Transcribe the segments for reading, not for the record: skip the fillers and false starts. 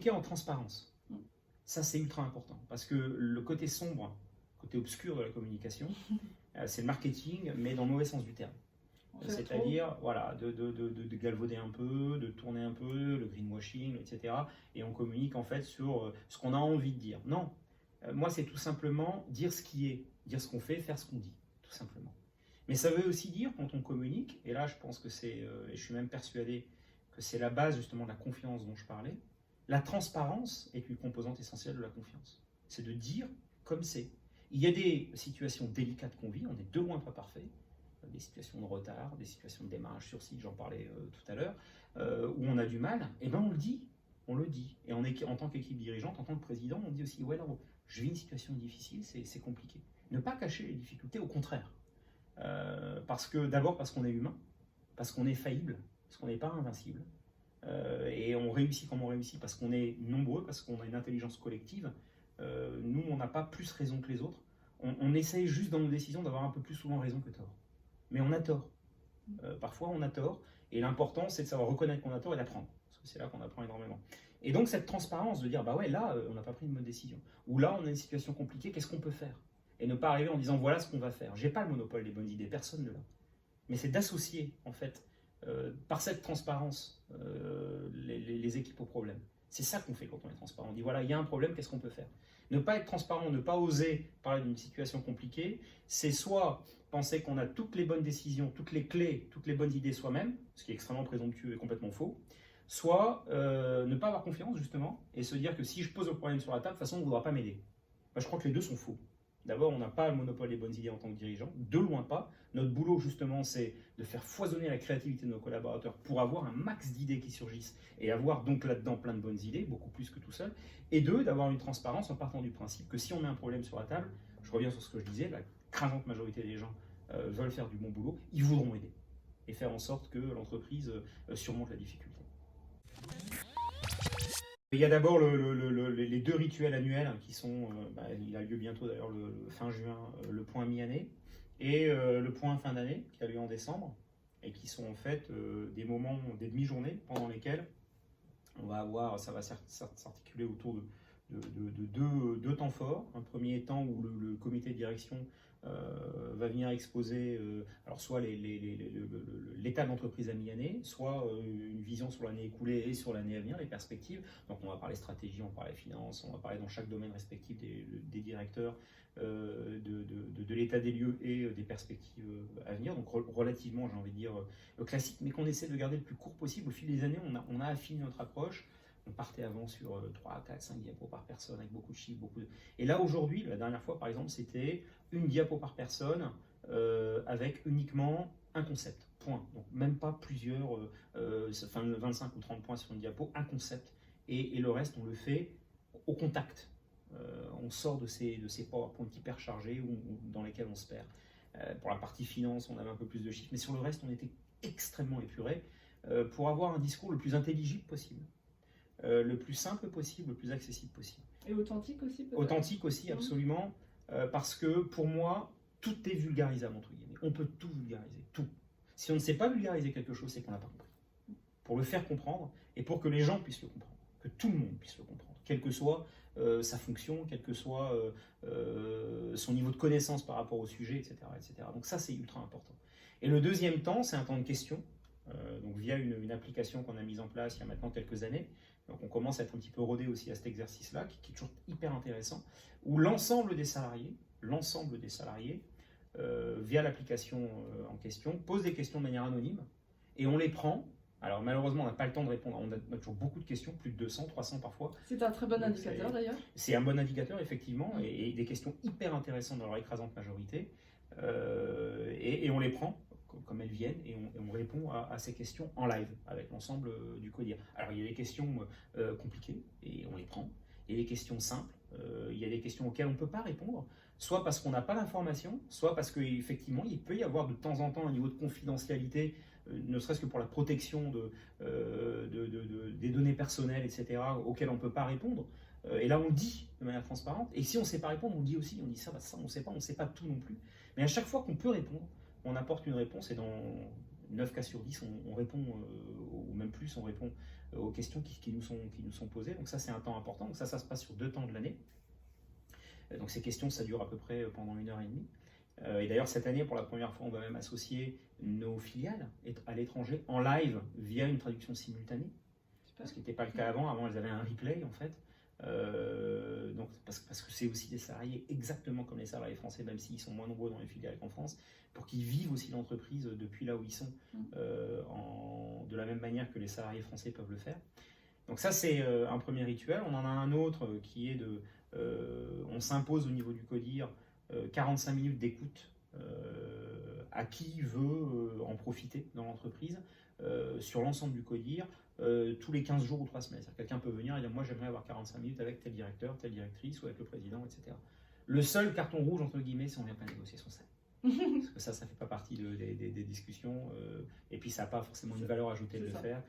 communiquer en transparence. Ça, c'est ultra important, parce que le côté sombre, côté obscur de la communication, c'est le marketing, mais dans le mauvais sens du terme. C'est-à-dire, voilà, de galvauder un peu, de tourner un peu, le greenwashing, etc. Et on communique en fait sur ce qu'on a envie de dire. Non, moi c'est tout simplement dire ce qui est, dire ce qu'on fait, faire ce qu'on dit, tout simplement. Mais ça veut aussi dire, quand on communique, et là je pense que c'est, et je suis même persuadé que c'est la base justement de la confiance dont je parlais, la transparence est une composante essentielle de la confiance. C'est de dire comme c'est. Il y a des situations délicates qu'on vit, on est de loin pas parfait, des situations de retard, des situations de démarrage sur site, j'en parlais tout à l'heure, où on a du mal, et bien on le dit. On le dit. Et en tant qu'équipe dirigeante, en tant que président, on dit aussi, ouais, là, je vis une situation difficile, c'est compliqué. Ne pas cacher les difficultés, au contraire. D'abord parce qu'on est humain, parce qu'on est faillible, parce qu'on n'est pas invincible. Et on réussit comme on réussit parce qu'on est nombreux, parce qu'on a une intelligence collective. Nous, on n'a pas plus raison que les autres. On essaye juste dans nos décisions d'avoir un peu plus souvent raison que tort. Mais on a tort. Parfois, on a tort. Et l'important, c'est de savoir reconnaître qu'on a tort et d'apprendre. Parce que c'est là qu'on apprend énormément. Et donc, cette transparence de dire, bah ouais, là, on n'a pas pris une bonne décision. Ou là, on a une situation compliquée, qu'est-ce qu'on peut faire? Et ne pas arriver en disant, voilà ce qu'on va faire. J'ai pas le monopole des bonnes idées, personne ne l'a. Mais c'est d'associer, en fait, par cette transparence, les équipes au problème. C'est ça qu'on fait quand on est transparent. On dit, voilà, il y a un problème, qu'est-ce qu'on peut faire? Ne pas être transparent, ne pas oser parler d'une situation compliquée, c'est soit penser qu'on a toutes les bonnes décisions, toutes les clés, toutes les bonnes idées soi-même, ce qui est extrêmement présomptueux et complètement faux, soit ne pas avoir confiance justement et se dire que si je pose le problème sur la table, de toute façon on ne voudra pas m'aider. Je crois que les deux sont faux. D'abord, on n'a pas le monopole des bonnes idées en tant que dirigeant, de loin pas. Notre boulot justement, c'est de faire foisonner la créativité de nos collaborateurs pour avoir un max d'idées qui surgissent et avoir donc là-dedans plein de bonnes idées, beaucoup plus que tout seul. Et deux, d'avoir une transparence en partant du principe que si on met un problème sur la table, je reviens sur ce que je disais, la crasante majorité des gens veulent faire du bon boulot, ils voudront aider et faire en sorte que l'entreprise surmonte la difficulté. Il y a d'abord les deux rituels annuels qui sont, il a lieu bientôt d'ailleurs le fin juin, le point mi-année et le point fin d'année qui a lieu en décembre et qui sont en fait des moments, des demi-journées pendant lesquelles on va avoir, ça va s'articuler autour de deux temps forts. Un premier temps où le comité de direction va venir exposer alors soit l'état de l'entreprise à mi-année, soit une vision sur l'année écoulée et sur l'année à venir, les perspectives. Donc on va parler stratégie, on va parler finance, on va parler dans chaque domaine respectif des directeurs de l'état des lieux et des perspectives à venir. Donc relativement, j'ai envie de dire, classique, mais qu'on essaie de garder le plus court possible. Au fil des années, on a affiné notre approche. On partait avant sur 3, 4, 5 diapos par personne avec beaucoup de chiffres, Et là aujourd'hui, la dernière fois par exemple, c'était une diapo par personne avec uniquement un concept, point. Donc même pas plusieurs, 25 ou 30 points sur une diapo, un concept. Et le reste, on le fait au contact. On sort de ces PowerPoint hyper chargés ou dans lesquels on se perd. Pour la partie finance, on avait un peu plus de chiffres, mais sur le reste, on était extrêmement épuré pour avoir un discours le plus intelligible possible. Le plus simple possible, le plus accessible possible. Et authentique aussi peut-être. Authentique aussi, absolument, parce que pour moi, tout est vulgarisable, entre guillemets. On peut tout vulgariser, tout. Si on ne sait pas vulgariser quelque chose, c'est qu'on n'a pas compris. Pour le faire comprendre, et pour que les gens puissent le comprendre, que tout le monde puisse le comprendre, quelle que soit sa fonction, quel que soit son niveau de connaissance par rapport au sujet, etc. etc. Donc ça, c'est ultra important. Et le deuxième temps, c'est un temps de questions, donc via une application qu'on a mise en place il y a maintenant quelques années. Donc on commence à être un petit peu rodé aussi à cet exercice-là, qui est toujours hyper intéressant, où l'ensemble des salariés, via l'application en question, posent des questions de manière anonyme, et on les prend. Alors malheureusement, on n'a pas le temps de répondre, on a toujours beaucoup de questions, plus de 200, 300 parfois. C'est un très bon indicateur d'ailleurs. C'est un bon indicateur, effectivement, et des questions hyper intéressantes dans leur écrasante majorité, et on les prend comme elles viennent, et on répond à ces questions en live, avec l'ensemble du CODIR. Alors il y a des questions compliquées, et on les prend. Il y a des questions simples, il y a des questions auxquelles on ne peut pas répondre, soit parce qu'on n'a pas l'information, soit parce qu'effectivement, il peut y avoir de temps en temps un niveau de confidentialité, ne serait-ce que pour la protection des données personnelles, etc., auxquelles on ne peut pas répondre. Et là, on le dit de manière transparente. Et si on ne sait pas répondre, on le dit aussi. On dit ça, on ne sait pas tout non plus. Mais à chaque fois qu'on peut répondre, on apporte une réponse, et dans 9 cas sur 10, on répond, ou même plus, on répond aux questions qui nous sont posées. Donc ça, c'est un temps important. Donc ça se passe sur 2 temps de l'année. Donc ces questions, ça dure à peu près pendant 1h30. Et d'ailleurs, cette année, pour la première fois, on va même associer nos filiales à l'étranger en live via une traduction simultanée. Ce qui n'était pas le cas avant. Avant, elles avaient un replay, en fait. Donc, parce que c'est aussi des salariés exactement comme les salariés français, même s'ils sont moins nombreux dans les filiales qu'en France, pour qu'ils vivent aussi l'entreprise depuis là où ils sont, de la même manière que les salariés français peuvent le faire. Donc ça, c'est un premier rituel. On en a un autre qui est on s'impose au niveau du CODIR 45 minutes d'écoute à qui veut en profiter dans l'entreprise sur l'ensemble du CODIR tous les 15 jours ou 3 semaines. Quelqu'un peut venir et dire moi j'aimerais avoir 45 minutes avec tel directeur, telle directrice ou avec le président, etc. Le seul carton rouge entre guillemets, c'est on ne vient pas négocier son salaire. Parce que ça ne fait pas partie des discussions et puis ça n'a pas forcément une valeur ajoutée de le faire.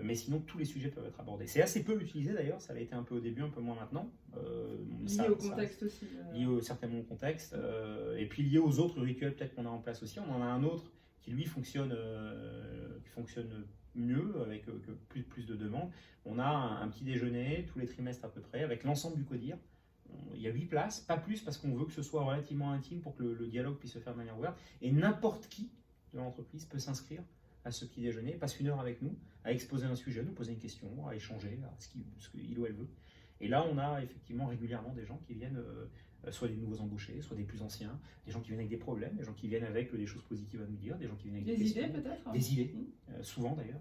Mais sinon tous les sujets peuvent être abordés. C'est assez peu utilisé d'ailleurs, ça l'a été un peu au début, un peu moins maintenant. Lié au contexte aussi. Lié certainement au contexte et puis lié aux autres rituels peut-être qu'on a en place aussi. On en a un autre qui lui fonctionne mieux avec plus de demandes. On a un petit déjeuner tous les trimestres à peu près avec l'ensemble du CODIR. Il y a 8 places, pas plus parce qu'on veut que ce soit relativement intime pour que le dialogue puisse se faire de manière ouverte. Et n'importe qui de l'entreprise peut s'inscrire à ce petit déjeuner, passe 1 heure avec nous, à exposer un sujet, à nous poser une question, à échanger, à ce qu'il ou elle veut. Et là, on a effectivement régulièrement des gens qui viennent, soit des nouveaux embauchés, soit des plus anciens, des gens qui viennent avec des problèmes, des gens qui viennent avec des choses positives à nous dire, des gens qui viennent avec des idées peut-être. Des idées, souvent d'ailleurs.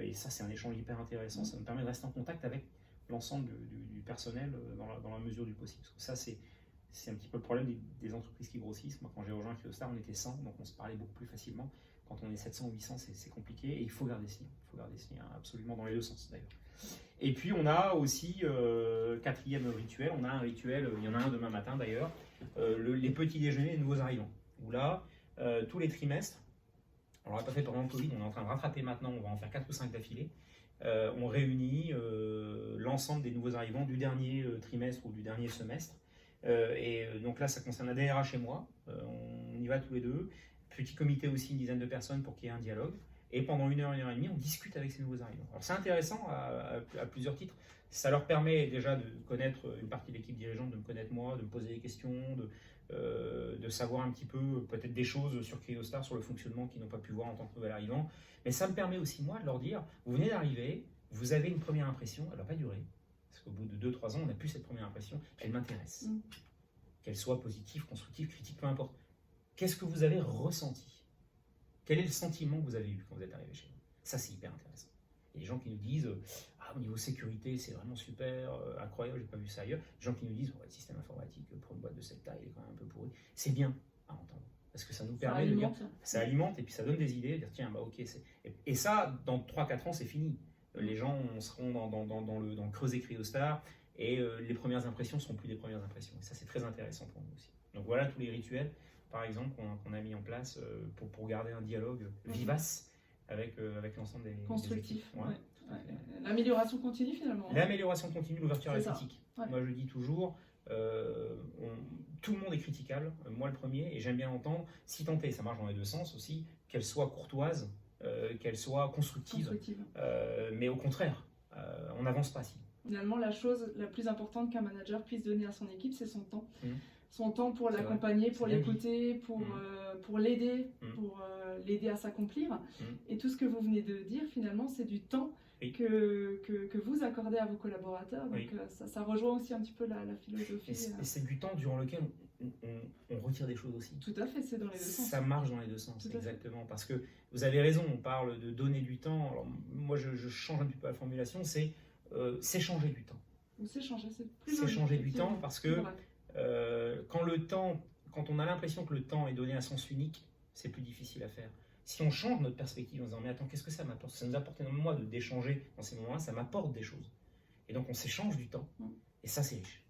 Et ça, c'est un échange hyper intéressant. Ça nous permet de rester en contact avec l'ensemble du personnel dans la mesure du possible. Parce que ça, c'est un petit peu le problème des entreprises qui grossissent. Moi, quand j'ai rejoint Cryostar, on était 100, donc on se parlait beaucoup plus facilement. Quand on est 700 ou 800, c'est compliqué et il faut garder ce lien. Il faut garder ce lien absolument dans les deux sens d'ailleurs. Et puis on a aussi, 4e rituel, on a un rituel, il y en a un demain matin d'ailleurs, les petits déjeuners des nouveaux arrivants. Où là, tous les trimestres, alors on l'a pas fait pendant le Covid, on est en train de rattraper maintenant, on va en faire 4 ou 5 d'affilée. On réunit l'ensemble des nouveaux arrivants du dernier trimestre ou du dernier semestre. Et donc là, ça concerne la DRH et moi. On y va tous les deux. Petit comité aussi, une dizaine de personnes pour qu'il y ait un dialogue. Et pendant 1 heure, 1 heure et demie, on discute avec ces nouveaux arrivants. Alors c'est intéressant à plusieurs titres. Ça leur permet déjà de connaître une partie de l'équipe dirigeante, de me connaître moi, de me poser des questions, de savoir un petit peu peut-être des choses sur Cryostar, sur le fonctionnement qu'ils n'ont pas pu voir en tant que nouvel arrivant. Mais ça me permet aussi moi de leur dire, vous venez d'arriver, vous avez une première impression, elle ne va pas durer. Parce qu'au bout de 2-3 ans, on n'a plus cette première impression, elle m'intéresse. Qu'elle soit positive, constructive, critique, peu importe. Qu'est-ce que vous avez ressenti? Quel est le sentiment que vous avez eu quand vous êtes arrivé chez nous? Ça, c'est hyper intéressant. Il y a des gens qui nous disent au niveau sécurité, c'est vraiment super, incroyable, j'ai pas vu ça ailleurs. Des gens qui nous disent le système informatique pour une boîte de cette taille, il est quand même un peu pourri. C'est bien à entendre. Parce que ça nous permet de dire, ça alimente et puis ça donne des idées, de dire tiens, ok. Et ça, dans 3-4 ans, c'est fini. Les gens seront dans le creuset Cryostar et les premières impressions ne seront plus des premières impressions. Et ça, c'est très intéressant pour nous aussi. Donc voilà tous les rituels, par exemple, qu'on a mis en place pour garder un dialogue vivace avec l'ensemble des constructif. Des équipes. Ouais. L'amélioration continue finalement. L'amélioration continue, l'ouverture à la critique. Ouais. Moi, je dis toujours, tout le monde est critiquable, moi le premier, et j'aime bien entendre, si tant est, ça marche dans les deux sens aussi, qu'elle soit courtoise, qu'elle soit constructive. Mais au contraire, on n'avance pas si. Finalement, la chose la plus importante qu'un manager puisse donner à son équipe, c'est son temps. Son temps pour l'accompagner, pour l'écouter, pour l'aider, pour l'aider à s'accomplir. Et tout ce que vous venez de dire, finalement, c'est du temps que vous accordez à vos collaborateurs. Donc ça rejoint aussi un petit peu la philosophie. Et c'est du temps durant lequel on retire des choses aussi. Tout à fait, c'est dans les deux sens. Ça marche dans les deux sens, exactement. Parce que vous avez raison, on parle de donner du temps. Alors, moi, je change un petit peu la formulation, c'est s'échanger du temps. S'échanger, c'est plus s'échanger du temps parce que quand on a l'impression que le temps est donné à sens unique, c'est plus difficile à faire. Si on change notre perspective en disant mais attends, qu'est-ce que ça m'apporte? Ça nous apporte énormément d'échanger dans ces moments-là, ça m'apporte des choses. Et donc on s'échange du temps. Et ça, c'est riche.